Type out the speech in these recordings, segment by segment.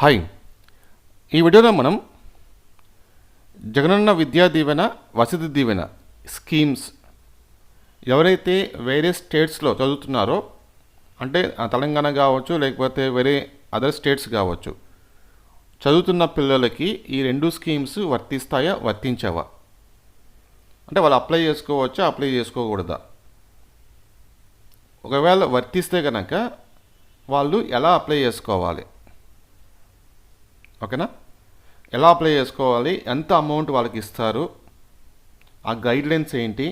Hi, ఈ వీడియోలో మనం జగనన్న విద్యా దీవెన వసతి దీవెన స్కీమ్స్ ఎవరైతే వేరే స్టేట్స్లో చదువుతున్నారో అంటే తెలంగాణ కావచ్చు లేకపోతే వేరే అదర్ స్టేట్స్ కావచ్చు చదువుతున్న పిల్లలకి ఈ రెండు స్కీమ్స్ వర్తిస్తాయా వర్తించవా అంటే వాళ్ళు అప్లై చేసుకోవచ్చా అప్లై చేసుకోకూడదా ఒకవేళ వర్తిస్తే కనుక వాళ్ళు ఎలా అప్లై చేసుకోవాలి ఓకేనా ఎలా అప్లై చేసుకోవాలి ఎంత అమౌంట్ వాళ్ళకి ఇస్తారు ఆ గైడ్లైన్స్ ఏంటి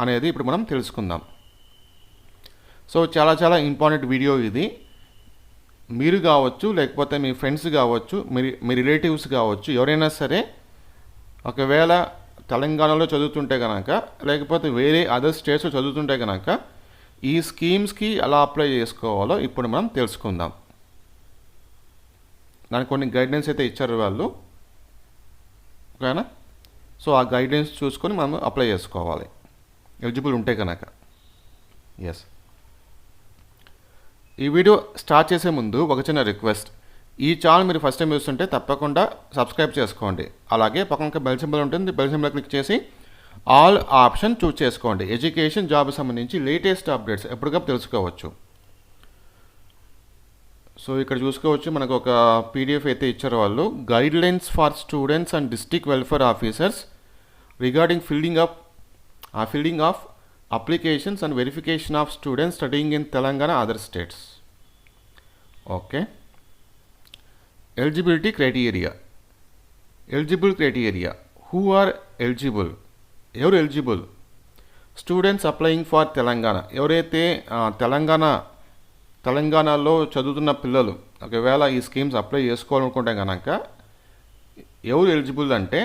అనేది ఇప్పుడు మనం తెలుసుకుందాం సో చాలా ఇంపార్టెంట్ వీడియో ఇది మీరు కావచ్చు లేకపోతే మీ ఫ్రెండ్స్ కావచ్చు మీ రిలేటివ్స్ కావచ్చు ఎవరైనా సరే ఒకవేళ తెలంగాణలో చదువుతుంటే కనుక లేకపోతే వేరే అదర్ స్టేట్స్లో చదువుతుంటే కనుక ఈ స్కీమ్స్కి ఎలా అప్లై చేసుకోవాలో ఇప్పుడు మనం తెలుసుకుందాం దానికి కొన్ని గైడ్లైన్స్ అయితే ఇచ్చారు వాళ్ళు ఓకేనా సో ఆ గైడ్లైన్స్ చూసుకొని మనం అప్లై చేసుకోవాలి ఎలిజిబుల్ ఉంటే కనుక ఎస్ ఈ వీడియో స్టార్ట్ చేసే ముందు ఒక చిన్న రిక్వెస్ట్ ఈ ఛానల్ మీరు ఫస్ట్ టైం చూస్తుంటే తప్పకుండా సబ్స్క్రైబ్ చేసుకోండి అలాగే పక్కన బెల్ సింబల్ ఉంటుంది బెల్ సింబల్ క్లిక్ చేసి ఆల్ ఆప్షన్ చూస్ చేసుకోండి ఎడ్యుకేషన్ జాబ్కి సంబంధించి లేటెస్ట్ అప్డేట్స్ ఎప్పటికప్పుడు తెలుసుకోవచ్చు సో ఇక్కడ చూసుకోవచ్చు మనకు ఒక పీడిఎఫ్ అయితే ఇచ్చారు వాళ్ళు guidelines for students and district welfare officers regarding filling of applications and verification of students studying in Telangana other states okay eligibility criteria who are eligible ఎవరు eligible students applying for Telangana ఎవరైతే తెలంగాణలో చదువుతున్న పిల్లలు ఒకవేళ ఈ స్కీమ్స్ అప్లై చేసుకోవాలనుకుంటే కనుక ఎవరు ఎలిజిబుల్ అంటే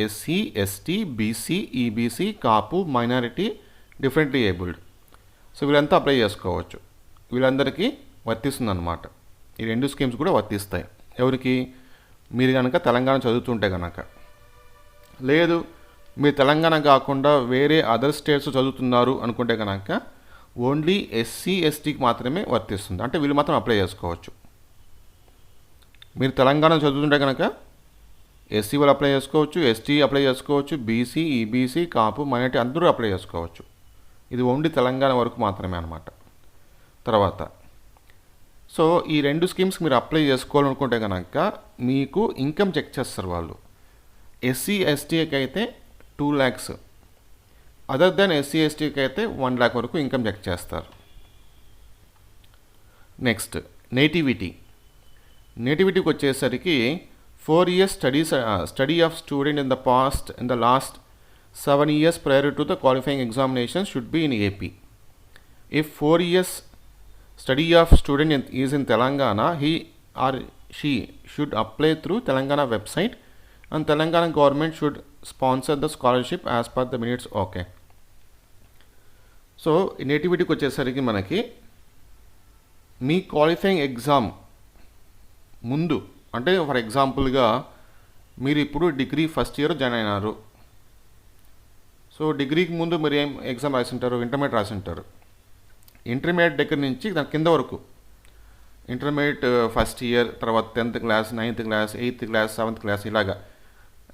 ఎస్సీ ఎస్టీ బీసీ ఈబీసీ కాపు మైనారిటీ డిఫరెంట్లీ ఏబుల్డ్ సో వీళ్ళంతా అప్లై చేసుకోవచ్చు వీళ్ళందరికీ వర్తిస్తుంది అన్నమాట ఈ రెండు స్కీమ్స్ కూడా వర్తిస్తాయి ఎవరికి మీరు కనుక తెలంగాణ చదువుతుంటే కనుక లేదు మీరు తెలంగాణ కాకుండా వేరే అదర్ స్టేట్స్ చదువుతున్నారు అనుకుంటే కనుక ఓన్లీ ఎస్సీ ఎస్టీకి మాత్రమే వర్తిస్తుంది అంటే వీళ్ళు మాత్రం అప్లై చేసుకోవచ్చు మీరు తెలంగాణ చదువుతుంటే కనుక ఎస్సీ వాళ్ళు అప్లై చేసుకోవచ్చు ఎస్టీ అప్లై చేసుకోవచ్చు బీసీ ఈబీసీ కాపు మైనారిటీ అందరూ అప్లై చేసుకోవచ్చు ఇది ఓన్లీ తెలంగాణ వరకు మాత్రమే అనమాట తర్వాత సో ఈ రెండు స్కీమ్స్ మీరు అప్లై చేసుకోవాలనుకుంటే కనుక మీకు ఇన్కమ్ చెక్ చేస్తారు వాళ్ళు ఎస్సీ ఎస్టీకి అయితే 2 lakhs అదర్ దెన్ ఎస్సీ ఎస్టీకి అయితే 1 lakh వరకు ఇన్కమ్ చెక్ చేస్తారు నెక్స్ట్ నేటివిటీకి వచ్చేసరికి 4 years study of student in the last 7 years prior to the qualifying examination should be in AP. If 4 years study of student is in Telangana, he or she should apply through Telangana website and Telangana government should sponsor the scholarship as per the minutes. Okay. So నేటివిటీకి వచ్చేసరికి మనకి మీ qualifying exam ముందు అంటే for ఎగ్జాంపుల్గా మీరు ఇప్పుడు degree first year join అయినారు so డిగ్రీకి ముందు మీరు ఏం ఎగ్జామ్ రాసి ఉంటారు ఇంటర్మీడియట్ రాసి ఉంటారు ఇంటర్మీడియట్ దగ్గర నుంచి దాని కింద వరకు ఇంటర్మీడియట్ ఫస్ట్ ఇయర్ తర్వాత 10th class 9th class 8th class 7th class ఇలాగా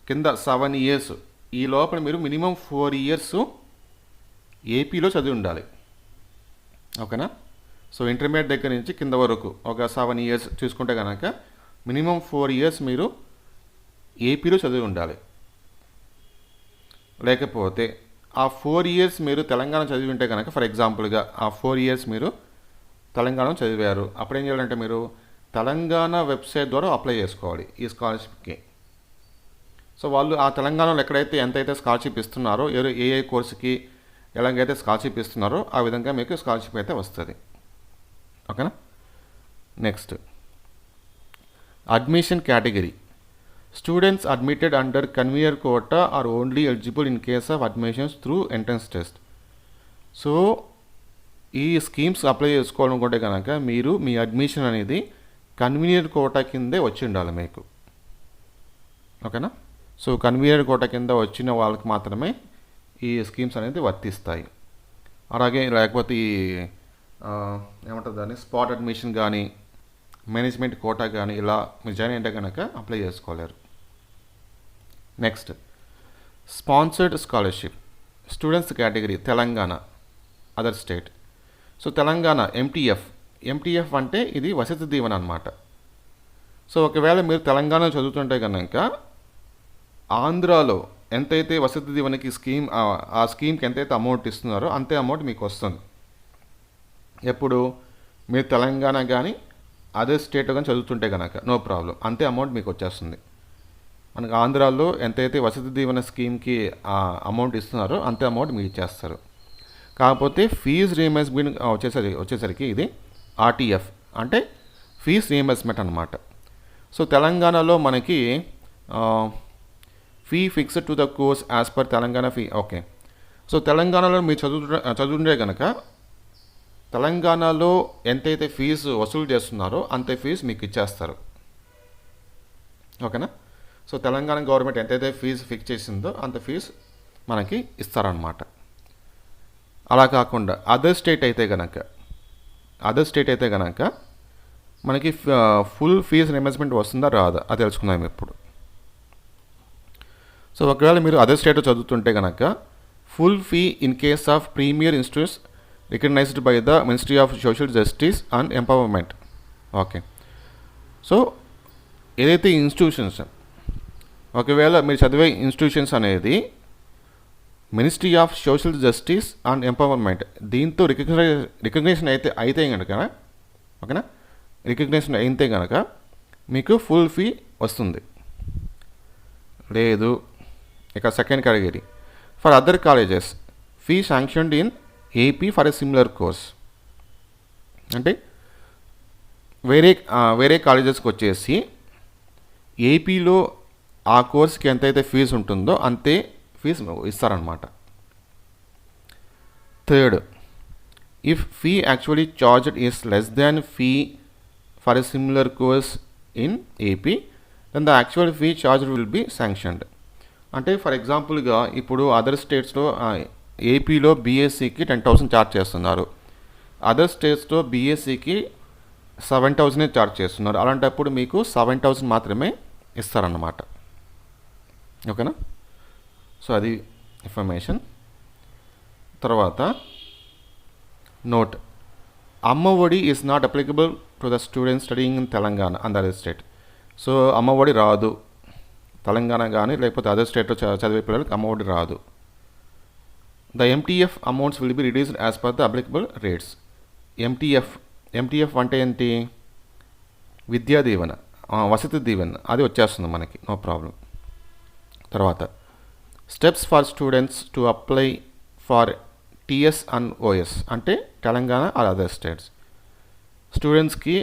కింద 7 years ఈ లోపల మీరు మినిమం 4 years ఏపీలో చదివి ఉండాలి ఓకేనా సో ఇంటర్మీడియట్ దగ్గర నుంచి కింద వరకు ఒక 7 years చూసుకుంటే కనుక మినిమం 4 years మీరు ఏపీలో చదివి ఉండాలి లేకపోతే ఆ 4 years మీరు తెలంగాణ చదివి ఉంటే కనుక ఫర్ ఎగ్జాంపుల్గా ఆ 4 years మీరు తెలంగాణలో చదివారు అప్పుడు ఏం చేయాలంటే మీరు తెలంగాణ వెబ్సైట్ ద్వారా అప్లై చేసుకోవాలి ఈ స్కాలర్షిప్కి సో వాళ్ళు ఆ తెలంగాణలో ఎక్కడైతే ఎంతైతే స్కాలర్షిప్ ఇస్తున్నారో ఏ కోర్సుకి ఎలాగైతే స్కాలర్షిప్ ఇస్తున్నారో ఆ విధంగా మీకు స్కాలర్షిప్ అయితే వస్తుంది ఓకేనా next admission category students admitted under convenor quota are only eligible in case of admissions through entrance test so ఈ స్కీమ్స్ అప్లై చేసుకోవాలనుకుంటే కనుక మీరు మీ అడ్మిషన్ అనేది కన్వీనర్ కోటా కిందే వచ్చి ఉండాలి మీకు ఓకేనా సో కన్వీనర్ కోటా కింద వచ్చిన వాళ్ళకి మాత్రమే ఈ స్కీమ్స్ అనేది వర్తిస్తాయి అలాగే లేకపోతే ఏమంటుంది దాన్ని స్పాట్ అడ్మిషన్ కానీ మేనేజ్మెంట్ కోటా కానీ ఇలా మీరు జాయిన్ అయితే కనుక అప్లై చేసుకోలేరు. Next sponsored scholarship students category Telangana other state. So Telangana MTF అంటే ఇది వసతి దీవెన అనమాట. సో ఒకవేళ మీరు తెలంగాణలో చదువుతుంటే కనుక ఆంధ్రాలో ఎంతైతే వసతి దీవెనకి స్కీమ్ ఆ స్కీమ్కి ఎంతైతే అమౌంట్ ఇస్తున్నారో అంతే అమౌంట్ మీకు వస్తుంది. ఎప్పుడు మీరు తెలంగాణ కానీ అదే స్టేట్ కానీ చదువుతుంటే కనుక నో ప్రాబ్లం, అంతే అమౌంట్ మీకు వచ్చేస్తుంది. మనకు ఆంధ్రాలో ఎంతైతే వసతి దీవెన స్కీమ్కి అమౌంట్ ఇస్తున్నారో అంతే అమౌంట్ మీకు ఇచ్చేస్తారు. కాకపోతే ఫీజు రీయింబర్స్మెంట్ వచ్చేసరికి ఇది ఆర్టీఎఫ్ అంటే ఫీజు రీయింబర్స్మెంట్ అనమాట. సో తెలంగాణలో మనకి fee fixed to the course as per Telangana fee. Okay, so తెలంగాణలో మీరు చదువుతుంటే కనుక తెలంగాణలో ఎంతైతే ఫీజు వసూలు చేస్తున్నారో అంతే ఫీజు మీకు ఇచ్చేస్తారు. ఓకేనా? సో తెలంగాణ గవర్నమెంట్ ఎంతైతే ఫీజు ఫిక్స్ చేసిందో అంత ఫీజు మనకి ఇస్తారనమాట. అలా కాకుండా అదర్ స్టేట్ అయితే కనుక మనకి ఫుల్ ఫీజు రియంబర్స్మెంట్ వస్తుందా రాదా అది తెలుసుకుందాం ఇప్పుడు. సో ఒకవేళ మీరు అదర్ స్టేట్లో చదువుతుంటే కనుక full fee in case of premier institutes recognized by the ministry of social justice and empowerment. Okay, so ఏదైతే ఇన్స్టిట్యూషన్స్ ఒకవేళ మీరు చదివే ఇన్స్టిట్యూషన్స్ అనేది ministry of social justice and empowerment దీంతో రికగ్నేషన్ అయితే కనుక ఓకేనా, రికగ్నేషన్ అయితే కనుక మీకు ఫుల్ ఫీ వస్తుంది. లేదు ఇక second category for other colleges fee sanctioned in AP for a similar course. అంటే వేరే కాలేజెస్కి వచ్చేసి ఏపీలో ఆ కోర్స్కి ఎంతైతే ఫీజు ఉంటుందో అంతే ఫీజు ఇస్తారనమాట. Third, if fee actually charged is less than fee for a similar course in AP then the actual fee charged will be sanctioned. అంటే ఫర్ ఎగ్జాంపుల్గా ఇప్పుడు అదర్ స్టేట్స్లో ఏపీలో బీఎస్సీకి 10,000 ఛార్జ్ చేస్తున్నారు, అదర్ స్టేట్స్లో బీఎస్సీకి 7,000 ఛార్జ్ చేస్తున్నారు. అలాంటప్పుడు మీకు 7,000 మాత్రమే ఇస్తారన్నమాట. ఓకేనా? సో అది ఇన్ఫర్మేషన్. తర్వాత note, Amma Vodi is not applicable to the students studying in Telangana and other state. So Amma Vodi రాదు తెలంగాణ కానీ లేకపోతే అదర్ స్టేట్లో చదివే పిల్లలకు అమ్మఒడి రాదు. The MTF amounts will be reduced as per the applicable rates. MTF అంటే ఏంటి? విద్యా దీవెన, వసతి దీవెన అది వచ్చేస్తుంది మనకి, నో ప్రాబ్లం. తర్వాత steps for students to apply for TS and OS అంటే తెలంగాణ ఆర్ అదర్ స్టేట్స్. స్టూడెంట్స్కి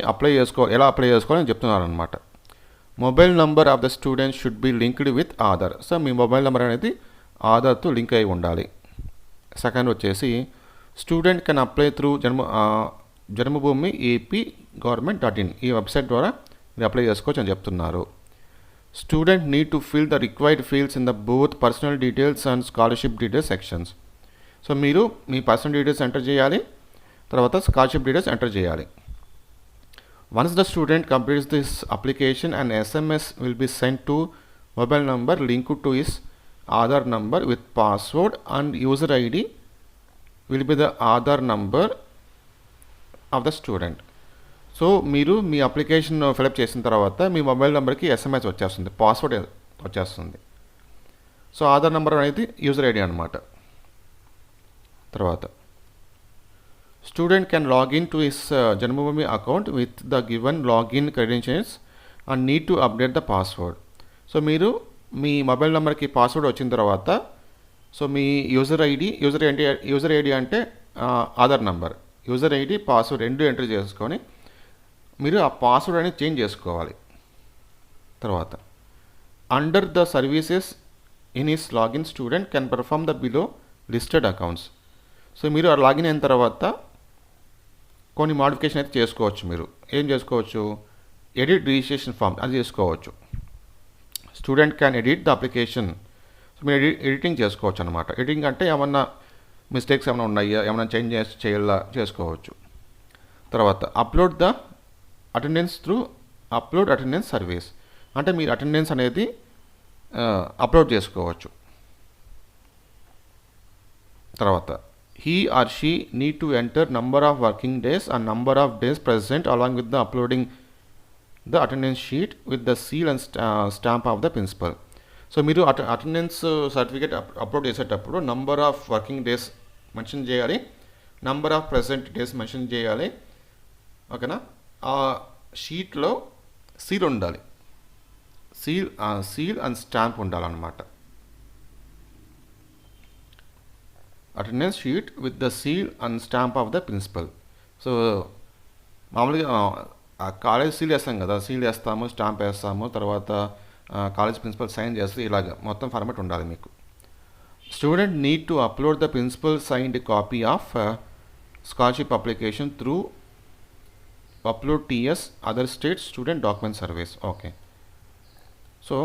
ఎలా అప్లై చేసుకోవాలని చెప్తున్నారు అనమాట. Mobile number of the student should be linked with Aadhaar. So మీ మొబైల్ నెంబర్ అనేది ఆధార్తో లింక్ అయి ఉండాలి. సెకండ్ వచ్చేసి student can apply through Janmabhoomi AP government ఈ వెబ్సైట్ ద్వారా మీరు అప్లై చేసుకోవచ్చు అని చెప్తున్నారు. Student need to fill the required fields in the both personal details and scholarship details sections. So మీరు మీ పర్సనల్ డీటెయిల్స్ ఎంటర్ చేయాలి, తర్వాత స్కాలర్షిప్ డీటెయిల్స్ ఎంటర్ చేయాలి. Once the student completes this application, an SMS will be sent to mobile number linked to his Aadhaar number with password and user ID will be the Aadhaar number of the student. So మీరు మీ application fill up చేసిన తర్వాత మీ mobile నెంబర్కి SMS వచ్చేస్తుంది, password వచ్చేస్తుంది. So Aadhaar number అనేది user ID అనమాట. తర్వాత student can log in to his Janmabhoomi account with the given login credentials and need to update the password. So మీరు మీ మొబైల్ నెంబర్కి పాస్వర్డ్ వచ్చిన తర్వాత సో మీ యూజర్ ఐడి అంటే Aadhaar number, user ID password రెండు enter చేసుకొని మీరు ఆ పాస్వర్డ్ అనేది చేంజ్ చేసుకోవాలి. తర్వాత under the services in his login student can perform the below listed accounts. So మీరు ఆ లాగిన్ అయిన తర్వాత కొన్ని మాడిఫికేషన్ అయితే చేసుకోవచ్చు. మీరు ఏం చేసుకోవచ్చు? ఎడిట్ రిజిస్ట్రేషన్ ఫామ్ అది చేసుకోవచ్చు. Student can edit the application. So మీరు ఎడిటింగ్ చేసుకోవచ్చు అనమాట. ఎడిటింగ్ అంటే ఏమన్నా మిస్టేక్స్ ఏమైనా ఉన్నాయా, ఏమైనా చేంజ్ చేయాలా చేసుకోవచ్చు. తర్వాత upload the attendance through upload attendance service, అంటే మీరు అటెండెన్స్ అనేది అప్లోడ్ చేసుకోవచ్చు. తర్వాత he or she need to enter number of working days and number of days present along with the uploading the attendance sheet with the seal and stamp of the principal. So మీరు attendance certificate upload చేసేటప్పుడు number of working days mention చేయాలి, number of present days mention చేయాలి. ఓకేనా? ఆ షీట్లో seal ఉండాలి, seal and stamp ఉండాలన్నమాట. Attendance sheet with the seal and stamp of the principal. So మామూలుగా కాలేజ్ సీల్ వేస్తాం కదా, సీల్ వేస్తాము, స్టాంప్ వేస్తాము, తర్వాత కాలేజ్ ప్రిన్సిపల్ సైన్ చేస్తే ఇలాగ మొత్తం ఫార్మాట్ ఉండాలి మీకు. Student need to upload the principal signed copy of scholarship application through upload TS other state student document service. Okay, so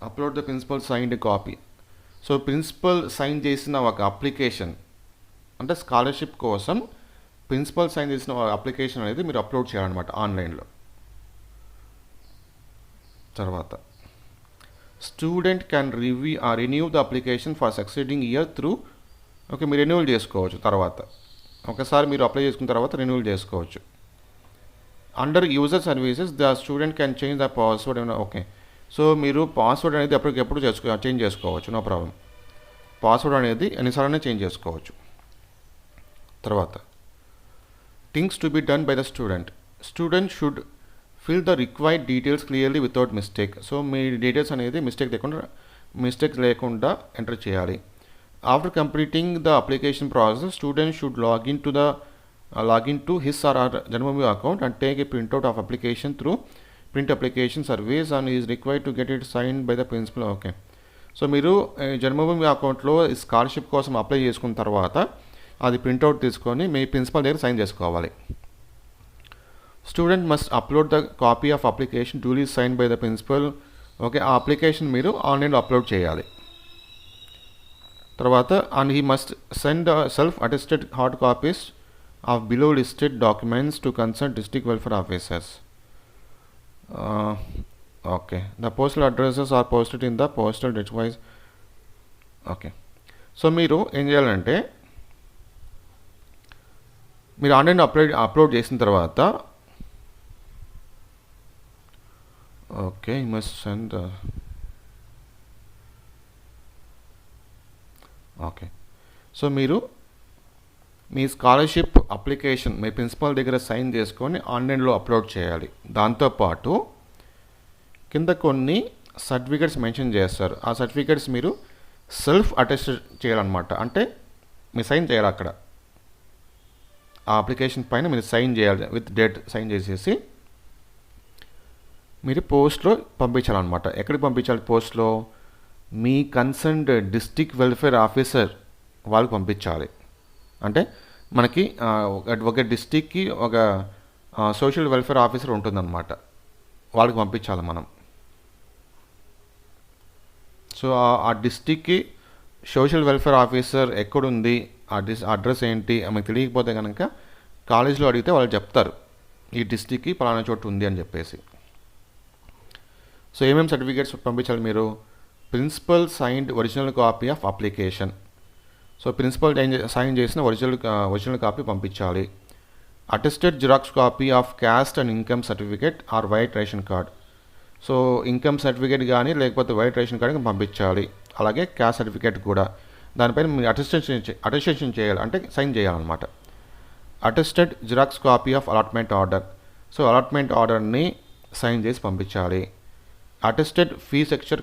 upload the principal signed copy. So principal sign చేసిన ఒక application, అంటే scholarship కోసం principal sign చేసిన application అనేది మీరు upload చేయాలన్నమాట ఆన్లైన్లో. తర్వాత student can renew the application for succeeding year through. Okay, మీరు రెన్యూవల్ చేసుకోవచ్చు. తర్వాత ఒకసారి మీరు అప్లై చేసుకున్న తర్వాత రెన్యూవల్ చేసుకోవచ్చు. Under user services the student can change the password. Okay, so మీరు పాస్వర్డ్ అనేది ఎప్పటికెప్పుడు చేంజ్ చేసుకోవచ్చు, నో ప్రాబ్లం. పాస్వర్డ్ అనేది ఎన్నిసార్లు చేంజ్ చేసుకోవచ్చు. తర్వాత things to be done by the student should fill the required details clearly without mistake. So me details అనేది mistake లేకుండా enter చేయాలి. After completing the application process student should login to his or Janmabhoomi account and take a printout of application through print application service and is required to get it signed by the principal. Okay, so మీరు జన్మభూమి అకౌంట్లో scholarship కోసం apply చేసుకున్న తర్వాత అది printout తీసుకొని మీ principal దగ్గర sign చేసుకోవాలి. Student must upload the copy of application duly sign by the principal. Okay, ఆ అప్లికేషన్ మీరు ఆన్లైన్లో అప్లోడ్ చేయాలి. తర్వాత and he must send self attested hard copies of below listed documents to concern district welfare officers. Okay, the postal addresses are posted in the postal district. Okay, so మీరు ఏం చేయాలంటే మీరు ఆన్లైన్లో upload చేసిన తర్వాత okay you must send. Okay, so మీరు మీ scholarship application మీ principal దగ్గర sign చేసుకొని ఆన్లైన్లో అప్లోడ్ చేయాలి. దాంతోపాటు కింద కొన్ని సర్టిఫికేట్స్ మెన్షన్ చేస్తారు. ఆ సర్టిఫికేట్స్ మీరు సెల్ఫ్ అటెస్ట్ చేయాలన్నమాట. అంటే మీరు సైన్ చేయాలి అక్కడ, ఆ అప్లికేషన్ పైన మీరు సైన్ చేయాలి, విత్ డేట్ సైన్ చేసేసి మీరు పోస్ట్లో పంపించాలన్నమాట. ఎక్కడికి పంపించాలి పోస్ట్లో? మీ కన్సర్న్డ్ డిస్ట్రిక్ట్ వెల్ఫేర్ ఆఫీసర్ వాళ్ళకి పంపించాలి. అంటే మనకి ఒక డిస్ట్రిక్ట్కి ఒక సోషల్ వెల్ఫేర్ ఆఫీసర్ ఉంటుందన్నమాట, వాళ్ళకి పంపించాలి మనం. సో ఆ డిస్ట్రిక్ట్కి సోషల్ వెల్ఫేర్ ఆఫీసర్ ఎక్కడుంది, అడ్రస్ ఏంటి మీకు తెలియకపోతే కనుక కాలేజ్లో అడిగితే వాళ్ళు చెప్తారు ఈ డిస్ట్రిక్ట్కి పలానా చోటు ఉంది అని చెప్పేసి. సో ఏమేమి సర్టిఫికేట్స్ పంపించాలి మీరు? Principal signed original copy of application. So principal sign చేసిన ఒరిజినల్ కాపీ పంపించాలి. Attested xerox copy of caste and income certificate or white ration card. So income certificate కానీ లేకపోతే వైట్ రేషన్ కార్డ్ పంపించాలి. అలాగే caste certificate కూడా దానిపైన మీరు attestation చేయాలి, అంటే సైన్ చేయాలన్నమాట. Attested xerox copy of allotment order. So allotment ఆర్డర్ని సైన్ చేసి పంపించాలి. అటెస్టెడ్ ఫీ స్ట్రక్చర్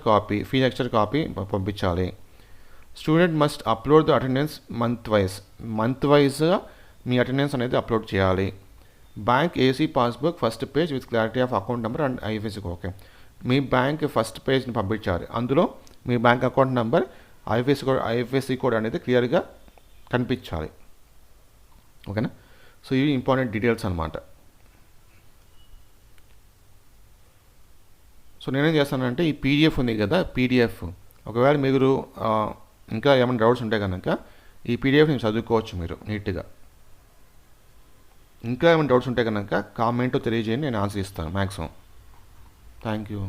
కాపీ పంపించాలి. Student must upload the attendance month వైజ్గా మీ అటెండెన్స్ అనేది అప్లోడ్ చేయాలి. Bank AC passbook first page with clarity of account number and IFSC. Okay, మీ bank first పేజ్ని పంపించాలి, అందులో మీ bank account number IFSC code అనేది క్లియర్గా కనిపించాలి. ఓకేనా? సో ఇవి ఇంపార్టెంట్ డీటెయిల్స్ అనమాట. సో నేనేం చేస్తానంటే ఈ పీడిఎఫ్ ఉంది కదా, పీడిఎఫ్ ఒకవేళ మీరు ఇంకా ఏమైనా డౌట్స్ ఉంటే కనుక ఈ పీడిఎఫ్ నేను చదువుకోవచ్చు మీరు నీట్గా. ఇంకా ఏమైనా డౌట్స్ ఉంటే కనుక కామెంట్ తెలియజేయండి, నేను ఆన్సర్ ఇస్తాను మ్యాక్సిమం. Thank you.